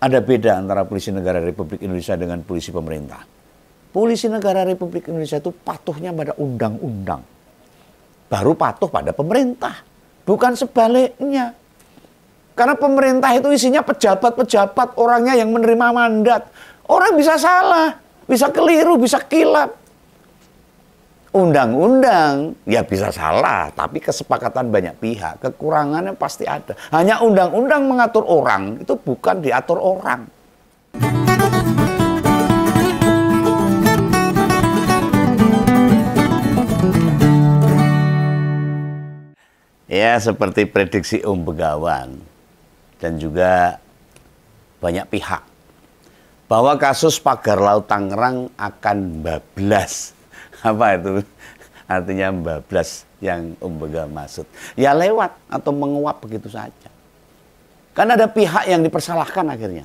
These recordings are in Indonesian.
Ada beda antara polisi negara Republik Indonesia dengan polisi pemerintah. Polisi negara Republik Indonesia itu patuhnya pada undang-undang. Baru patuh pada pemerintah. Bukan sebaliknya. Karena pemerintah itu isinya pejabat-pejabat, orangnya yang menerima mandat. Orang bisa salah, bisa keliru, bisa kilap. Undang-undang ya bisa salah, tapi kesepakatan banyak pihak, kekurangannya pasti ada. Hanya undang-undang mengatur orang, itu bukan diatur orang. Ya, seperti prediksi Om Begawan dan juga banyak pihak bahwa kasus pagar laut Tangerang akan bablas. Apa itu? Artinya bablas yang Om Begawan maksud. Ya lewat atau menguap begitu saja. Kan ada pihak yang dipersalahkan akhirnya.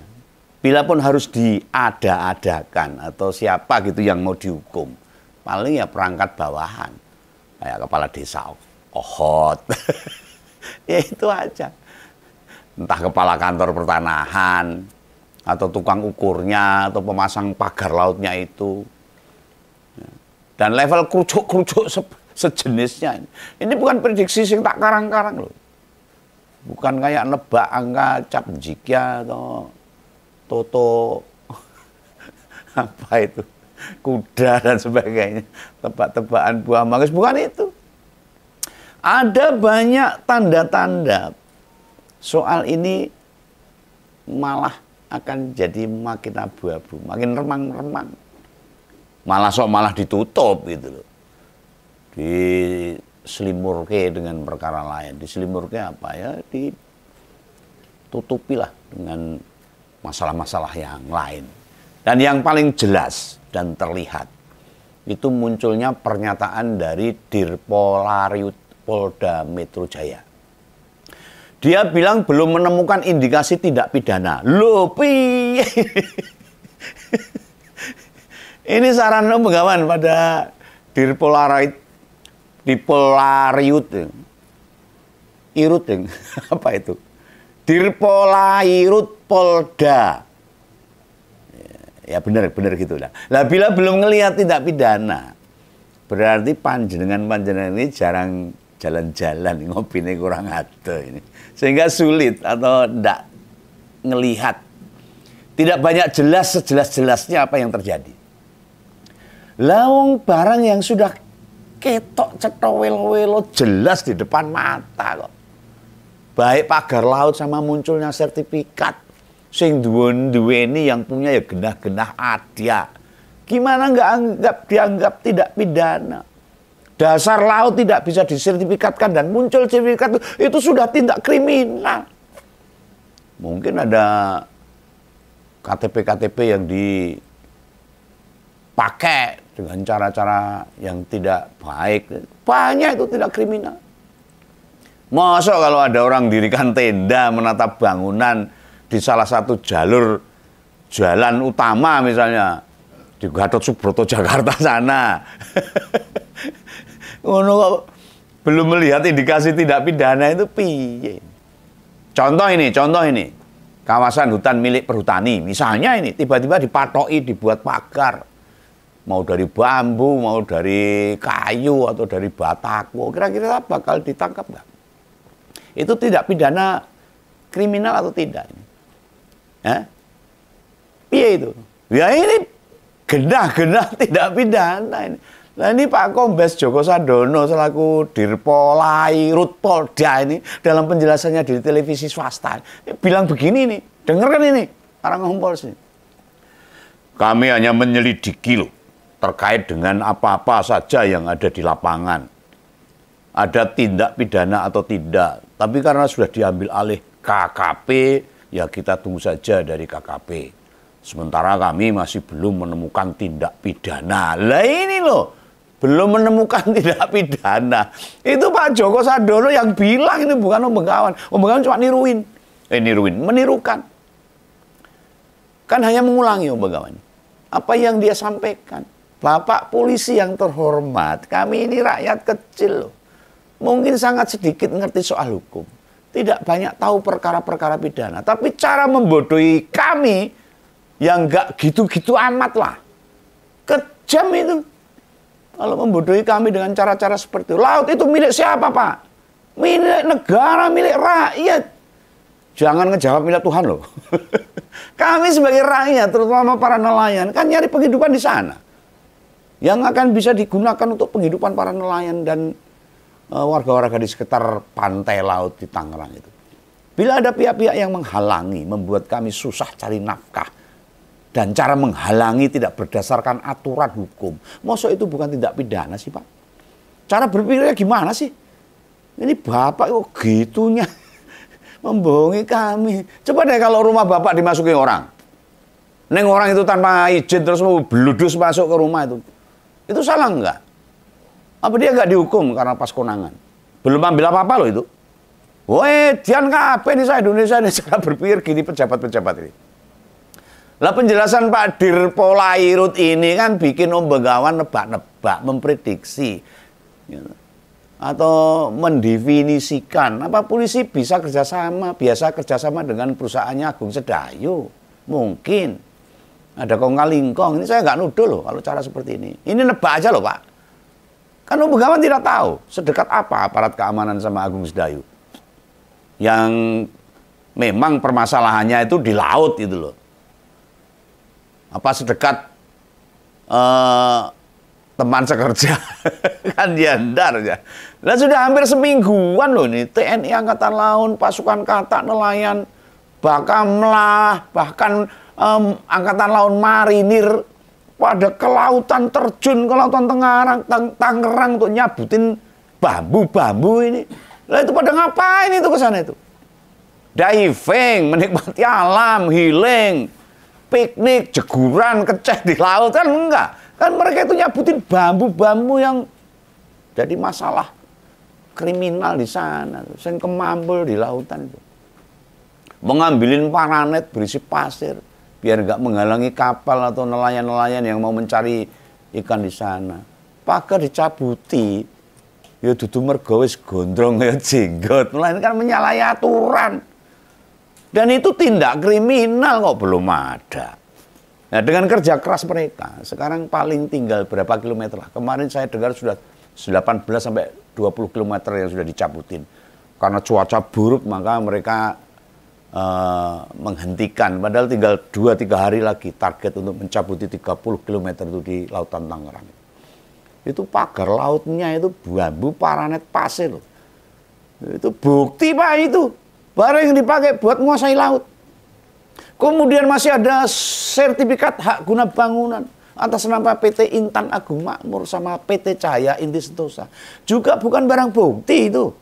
Bila pun harus diada-adakan atau siapa gitu yang mau dihukum. Paling ya perangkat bawahan. Kayak kepala desa, Ohot. Ya itu aja. Entah kepala kantor pertanahan, atau tukang ukurnya, atau pemasang pagar lautnya itu. Dan level kerucuk-kerucuk sejenisnya. Ini bukan prediksi sing tak karang-karang loh. Bukan kayak nebak angka cap jika atau toto apa itu kuda dan sebagainya, tebak-tebakan buah manggis, bukan itu. Ada banyak tanda-tanda soal ini malah akan jadi makin abu-abu, makin remang-remang. Malah ditutup gitu loh. Diselimurke dengan perkara lain. Diselimurke apa ya? Ditutupilah dengan masalah-masalah yang lain. Dan yang paling jelas dan terlihat itu munculnya pernyataan dari Dirpolariut Polda Metro Jaya. Dia bilang belum menemukan indikasi tindak pidana. Loh, piye? Ini saran Om Begawan pada Dirpolariut, Irut, apa itu? Dirpolariut Polda. Ya benar gitu lah. Lah bila belum ngelihat tindak pidana, berarti panjenengan ini jarang jalan-jalan, ngopine kurang ada ini. Sehingga sulit atau tidak ngelihat. Tidak banyak jelas sejelas-jelasnya apa yang terjadi. Lawang barang yang sudah ketok cetok welo-welo jelas di depan mata kok. Baik pagar laut sama munculnya sertifikat. Sing duweni yang punya ya genah-genah adya. Gimana dianggap tidak pidana? Dasar laut tidak bisa disertifikatkan dan muncul sertifikat itu sudah tindak kriminal. Mungkin ada KTP yang dipakai dengan cara-cara yang tidak baik. Banyak itu tidak kriminal. Masa kalau ada orang dirikan tenda menatap bangunan di salah satu jalur jalan utama misalnya di Gatot Subroto Jakarta sana. Belum melihat indikasi tindak pidana itu piye. Contoh ini. Kawasan hutan milik perhutani. Misalnya ini tiba-tiba dipatoki dibuat pagar. Mau dari bambu, mau dari kayu atau dari batako. Kira-kira bakal ditangkap nggak? Itu tidak pidana kriminal atau tidak? Piye itu? Ya ini genah-genah tidak pidana ini. Nah ini Pak Kombes Joko Sadono selaku Dirpolariut Polda ini dalam penjelasannya di televisi swasta bilang begini nih, dengarkan ini para ngompol sini. Kami hanya menyelidiki loh terkait dengan apa-apa saja yang ada di lapangan. Ada tindak pidana atau tidak, tapi karena sudah diambil alih KKP, ya kita tunggu saja dari KKP. Sementara kami masih belum menemukan tindak pidana. Lah ini loh, belum menemukan tindak pidana. Itu Pak Joko Sadono yang bilang, ini bukan Om Begawan. Om Begawan cuma menirukan. Kan hanya mengulangi Om Begawan. Apa yang dia sampaikan. Bapak polisi yang terhormat, kami ini rakyat kecil loh. Mungkin sangat sedikit ngerti soal hukum. tidak banyak tahu perkara-perkara pidana. Tapi cara membodohi kami yang nggak gitu-gitu amat lah. Kejam itu. Kalau membodohi kami dengan cara-cara seperti itu. Laut itu milik siapa, Pak? Milik negara, milik rakyat. Jangan ngejawab milik Tuhan loh. Kami sebagai rakyat, terutama para nelayan, kan nyari penghidupan di sana. Yang akan bisa digunakan untuk penghidupan para nelayan dan warga-warga di sekitar pantai laut di Tangerang itu. Bila ada pihak-pihak yang menghalangi, membuat kami susah cari nafkah, dan cara menghalangi tidak berdasarkan aturan hukum, masa itu bukan tindak pidana sih, Pak? Cara berpikirnya gimana sih? Ini Bapak kok gitunya membohongi kami. Coba deh kalau rumah Bapak dimasuki orang, neng orang itu tanpa izin terus mau beludus masuk ke rumah itu salah enggak? Apa dia nggak dihukum karena pas konangan? Belum ambil apa-apa loh itu. Woi, dian kabeh di Indonesia ini cara berpikir gini pejabat-pejabat ini. Lah penjelasan Pak Dirpolairut ini kan bikin Om Begawan nebak-nebak, memprediksi. Gitu. Atau mendefinisikan apa polisi bisa biasa kerjasama dengan perusahaannya Agung Sedayu. Mungkin. Ada kong-kalingkong. Ini saya nggak nuduh loh kalau cara seperti ini. Ini nebak aja loh, Pak. Kan Om Begawan tidak tahu sedekat apa aparat keamanan sama Agung Sedayu. Yang memang permasalahannya itu di laut itu loh. Apa sedekat teman sekerja kan diandar ya. Nah sudah hampir semingguan loh nih TNI Angkatan Laut, pasukan katak nelayan, Bakamlah, bahkan Angkatan Laut Marinir pada ke lautan, terjun ke lautan Tangerang untuk nyabutin bambu-bambu ini. Lah itu pada ngapain itu ke sana itu? Diving, menikmati alam, healing, piknik, jeguran, keceh di laut kan enggak. Kan mereka itu nyabutin bambu-bambu yang jadi masalah kriminal di sana. Yang kemambel di lautan itu. Mengambilin paranet berisi pasir. Biar nggak menghalangi kapal atau nelayan-nelayan yang mau mencari ikan di sana. Pagar dicabuti, ya dudu mergo wis gondrong ya jenggot, melainkan menyalahi aturan. Dan itu tindak kriminal kok belum ada. Nah dengan kerja keras mereka, sekarang paling tinggal berapa kilometer lah. Kemarin saya dengar sudah 18 sampai 20 kilometer yang sudah dicabutin. Karena cuaca buruk maka mereka menghentikan, padahal tinggal 2-3 hari lagi target untuk mencabuti 30 km itu di lautan Tangerang. Itu pagar lautnya itu bambu paranet pasir. Itu bukti Pak itu. Barang yang dipakai buat menguasai laut. Kemudian masih ada sertifikat hak guna bangunan atas nama PT Intan Agung Makmur sama PT Cahaya Inti Sentosa. Juga bukan barang bukti itu.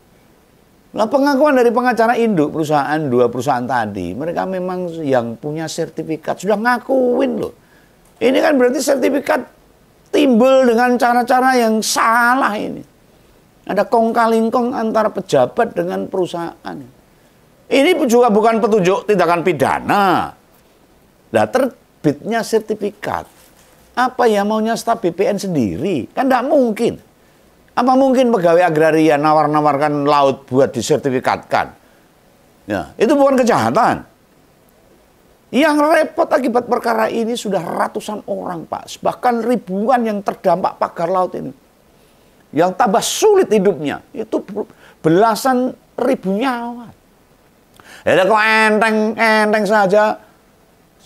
Nah, pengakuan dari pengacara induk perusahaan, 2 perusahaan tadi, mereka memang yang punya sertifikat, sudah ngakuin loh. Ini kan berarti sertifikat timbul dengan cara-cara yang salah ini. Ada kong-kalingkong antara pejabat dengan perusahaan. Ini juga bukan petunjuk tindakan pidana. Nah, terbitnya sertifikat. Apa ya maunya staf BPN sendiri? Kan tidak mungkin. Apa mungkin pegawai agraria nawar-nawarkan laut buat disertifikatkan? Ya, itu bukan kejahatan. Yang repot akibat perkara ini sudah ratusan orang, Pak. Bahkan ribuan yang terdampak pagar laut ini. Yang tambah sulit hidupnya. Itu belasan ribu nyawa. Ya kok enteng saja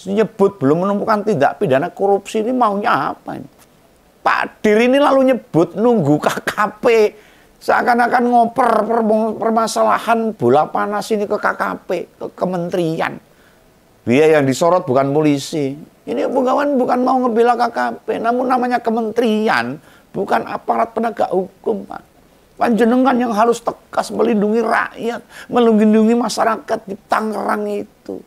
nyebut belum menemukan tindak pidana korupsi ini maunya apa ini? Pak Dir ini lalu nyebut nunggu KKP, seakan-akan ngoper permasalahan bola panas ini ke KKP, ke kementerian. Dia yang disorot bukan polisi. Ini Begawan bukan mau ngebela KKP, namun namanya kementerian, bukan aparat penegak hukum, Pak. Panjenengan yang harus tegas melindungi rakyat, melindungi masyarakat di Tangerang itu.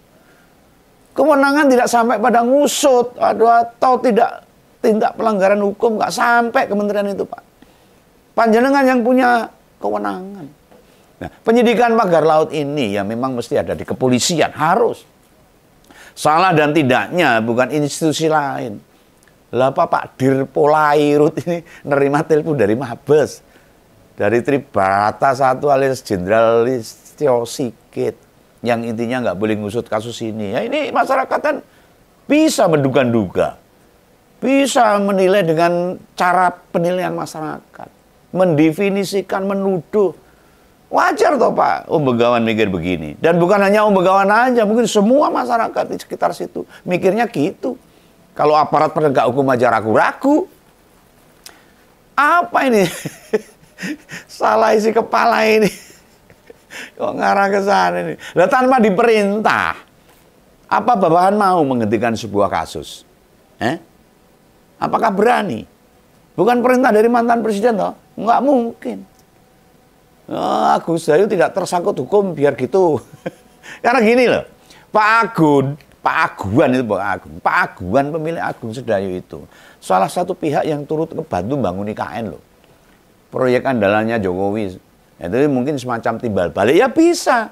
Kewenangan tidak sampai pada ngusut, atau tidak tindak pelanggaran hukum, nggak sampai kementerian itu, Pak. Panjenengan yang punya kewenangan. Nah, penyidikan pagar laut ini ya memang mesti ada di kepolisian, harus. Salah dan tidaknya bukan institusi lain. Lah Pak Dirpolairut ini nerima telepon dari Mabes. Dari Tribrata 1 alias Jenderal Listio Sigit yang intinya nggak boleh ngusut kasus ini. Ya ini masyarakat kan bisa menduga-duga, bisa menilai dengan cara penilaian masyarakat, mendefinisikan, menuduh. Wajar toh Pak Om Begawan mikir begini. Dan bukan hanya Om Begawan aja, mungkin semua masyarakat di sekitar situ mikirnya gitu. Kalau aparat penegak hukum aja ragu-ragu, apa ini? Salah isi kepala ini. Kok ngarah ke sana ini? Lah tanpa diperintah, apa bawahan mau menghentikan sebuah kasus? Apakah berani? Bukan perintah dari mantan presiden toh? Nggak mungkin. Agus Dayu tidak tersangkut hukum biar gitu. Karena gini loh, Pak Aguan pemilik Agung Sedayu itu salah satu pihak yang turut ngebantu bangun IKN loh. Proyek andalannya Jokowi. Itu mungkin semacam timbal balik, ya bisa.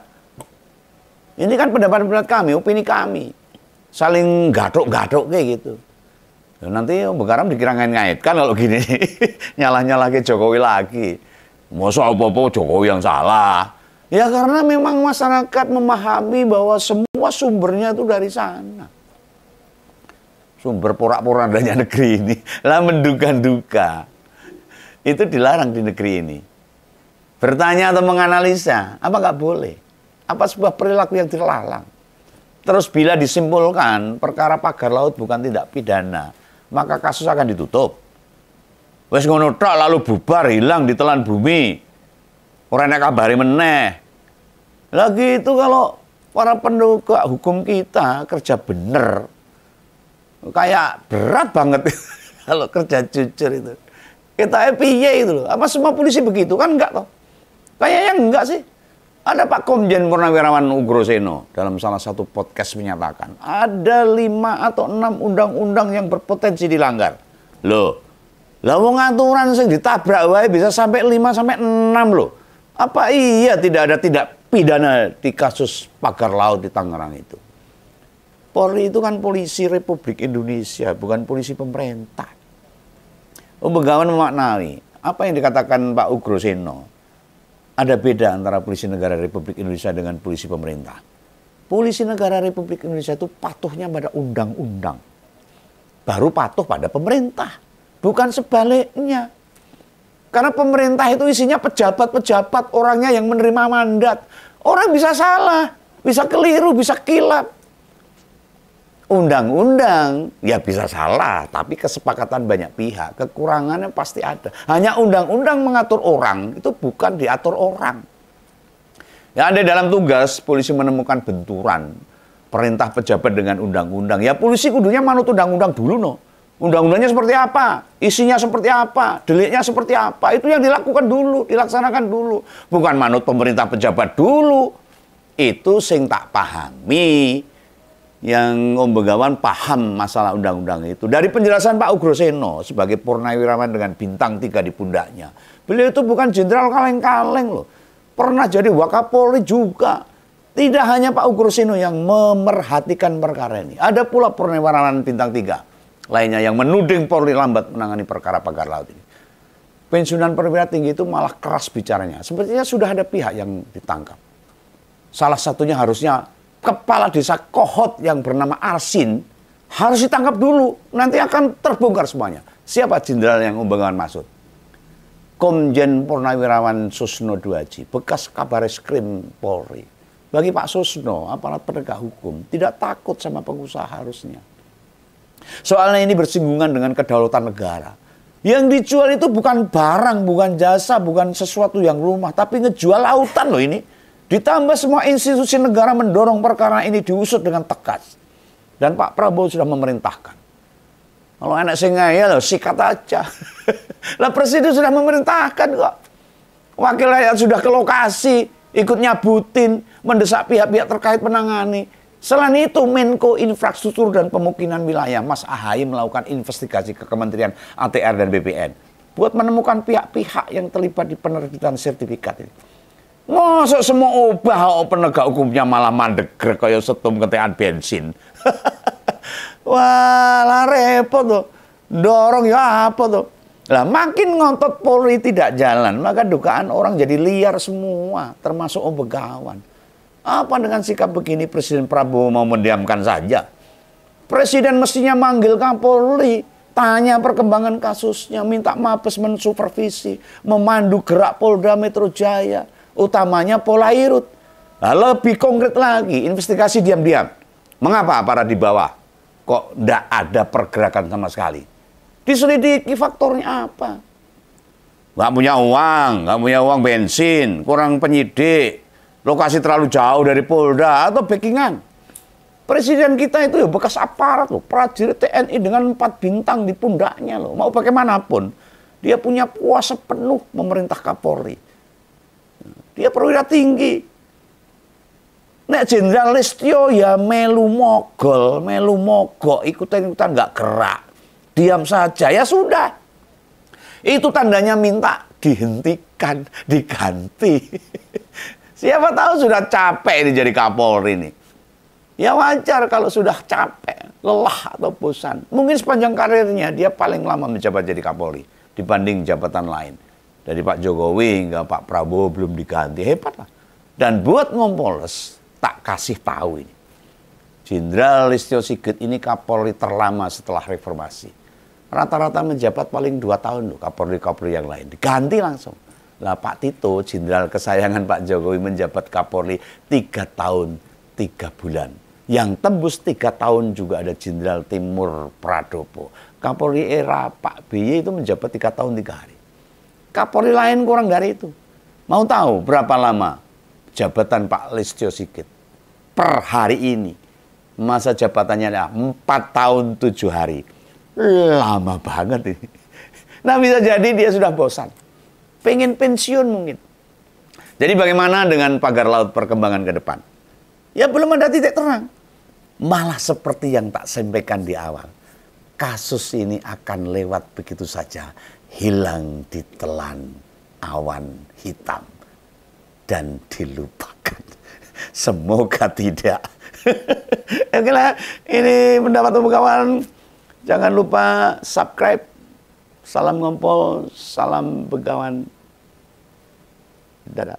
Ini kan pendapat kami, opini kami. Saling gatuk-gatuk kayak gitu. Nanti Om Bekaram dikira ngait-ngaitkan kalau gini. Nyalah-nyalah ke Jokowi lagi. Masa apa-apa Jokowi yang salah. Ya karena memang masyarakat memahami bahwa semua sumbernya itu dari sana. Sumber porak-porandanya negeri ini. Lah menduga-duga. Itu dilarang di negeri ini. Bertanya atau menganalisa, apa nggak boleh? Apa sebuah perilaku yang dilarang? Terus bila disimpulkan perkara pagar laut bukan tindak pidana, maka kasus akan ditutup. Wes ngono tok lalu bubar, hilang ditelan bumi. Ora nek kabare meneh. Lagi itu kalau para penegak hukum kita kerja bener, kayak berat banget kalau kerja jujur itu. Kita piye itu loh. Apa semua polisi begitu? Kan enggak toh. Kayaknya enggak sih. Ada Pak Komjen Purnawirawan Ugroseno dalam salah satu podcast menyatakan ada 5 atau 6 undang-undang yang berpotensi dilanggar. Loh, lah wong aturan sing ditabrak wae bisa sampai 5 sampai 6 loh. Apa iya tidak ada tindak pidana di kasus pagar laut di Tangerang itu? Polri itu kan polisi Republik Indonesia, bukan polisi pemerintah. Om Begawan memaknai apa yang dikatakan Pak Ugroseno. Ada beda antara polisi negara Republik Indonesia dengan polisi pemerintah. Polisi negara Republik Indonesia itu patuhnya pada undang-undang. Baru patuh pada pemerintah. Bukan sebaliknya. Karena pemerintah itu isinya pejabat-pejabat, orangnya yang menerima mandat. Orang bisa salah, bisa keliru, bisa kilap. Undang-undang ya bisa salah, tapi kesepakatan banyak pihak, kekurangannya pasti ada. Hanya undang-undang mengatur orang, itu bukan diatur orang. Ya ada dalam tugas polisi menemukan benturan perintah pejabat dengan undang-undang. Ya polisi kudunya manut undang-undang dulu no. Undang-undangnya seperti apa, isinya seperti apa, deliknya seperti apa, itu yang dilakukan dulu, dilaksanakan dulu. Bukan manut pemerintah pejabat dulu. Itu sing tak pahami. Yang Om Begawan paham masalah undang-undang itu. Dari penjelasan Pak Ugroseno sebagai purnawirawan dengan bintang 3 di pundaknya. Beliau itu bukan jenderal kaleng-kaleng loh. Pernah jadi Wakapolri juga. Tidak hanya Pak Ugroseno yang memerhatikan perkara ini. Ada pula purnawirawan bintang 3 lainnya yang menuding Polri lambat menangani perkara pagar laut ini. Pensiunan perwira tinggi itu malah keras bicaranya. Sepertinya sudah ada pihak yang ditangkap. Salah satunya harusnya Kepala Desa Kohot yang bernama Arsin harus ditangkap dulu. Nanti akan terbongkar semuanya. Siapa jenderal yang Om Begawan maksud? Komjen Purnawirawan Susno Duaji, bekas Kabareskrim Polri. Bagi Pak Susno, aparat penegak hukum, tidak takut sama pengusaha harusnya. Soalnya ini bersinggungan dengan kedaulatan negara. Yang dijual itu bukan barang, bukan jasa, bukan sesuatu yang rumah, tapi ngejual lautan loh ini. Ditambah semua institusi negara mendorong perkara ini diusut dengan tegas. Dan Pak Prabowo sudah memerintahkan. Kalau anak sing ngeyel, sikat aja. Lah Presiden sudah memerintahkan kok. Wakil rakyat sudah ke lokasi, ikut nyabutin, mendesak pihak-pihak terkait menangani. Selain itu, Menko Infrastruktur dan Pemukiman Wilayah, Mas Ahaye melakukan investigasi ke Kementerian ATR dan BPN. Buat menemukan pihak-pihak yang terlibat di penerbitan sertifikat ini. Masa semua obah penegak hukumnya malah mandegrek kayak setum ketean bensin. Wah, lah repot tuh. Dorong ya apa tuh. Lah makin ngotot Polri tidak jalan, maka dugaan orang jadi liar semua, termasuk Om Begawan. Apa dengan sikap begini Presiden Prabowo mau mendiamkan saja? Presiden mestinya manggil Kapolri, tanya perkembangan kasusnya, minta Mabes mensupervisi, memandu gerak Polda Metro Jaya, utamanya Polairut. Nah, lebih konkret lagi, investigasi diam-diam. Mengapa aparat di bawah kok tidak ada pergerakan sama sekali? Diselidiki faktornya apa? Nggak punya uang bensin, kurang penyidik, lokasi terlalu jauh dari Polda, atau backingan. Presiden kita itu ya bekas aparat loh, prajurit TNI dengan 4 bintang di pundaknya loh. Mau bagaimanapun, dia punya kuasa penuh memerintah Kapolri. Dia perwira tinggi. Nek Jenderal Listio ya melu mogok, ikutan-ikutan nggak gerak. Diam saja, ya sudah. Itu tandanya minta dihentikan, diganti. Siapa tahu sudah capek ini jadi Kapolri ini. Ya wajar kalau sudah capek, lelah atau bosan. Mungkin sepanjang karirnya dia paling lama menjabat jadi Kapolri dibanding jabatan lain. Dari Pak Jokowi hingga Pak Prabowo belum diganti, hebat lah. Dan buat Ngompoles, tak kasih tahu ini. Jenderal Listio Sigit ini Kapolri terlama setelah reformasi. Rata-rata menjabat paling 2 tahun loh, Kapolri-Kapolri yang lain. Diganti langsung. Lah Pak Tito, jenderal kesayangan Pak Jokowi menjabat Kapolri 3 tahun 3 bulan. Yang tembus 3 tahun juga ada Jenderal Timur Pradopo. Kapolri era Pak BY itu menjabat 3 tahun 3 hari. Kapolri lain kurang dari itu. Mau tahu berapa lama jabatan Pak Listio Sigit? Per hari ini. Masa jabatannya ada 4 tahun 7 hari. Lama banget ini. Nah bisa jadi dia sudah bosan. Pengen pensiun mungkin. Jadi bagaimana dengan pagar laut perkembangan ke depan? Ya belum ada titik terang. Malah seperti yang tak sampaikan di awal. Kasus ini akan lewat begitu saja. Hilang ditelan awan hitam. Dan dilupakan. Semoga tidak. Oke lah, ini pendapat kawan. Jangan lupa subscribe. Salam Ngompol, salam Begawan. Dadah.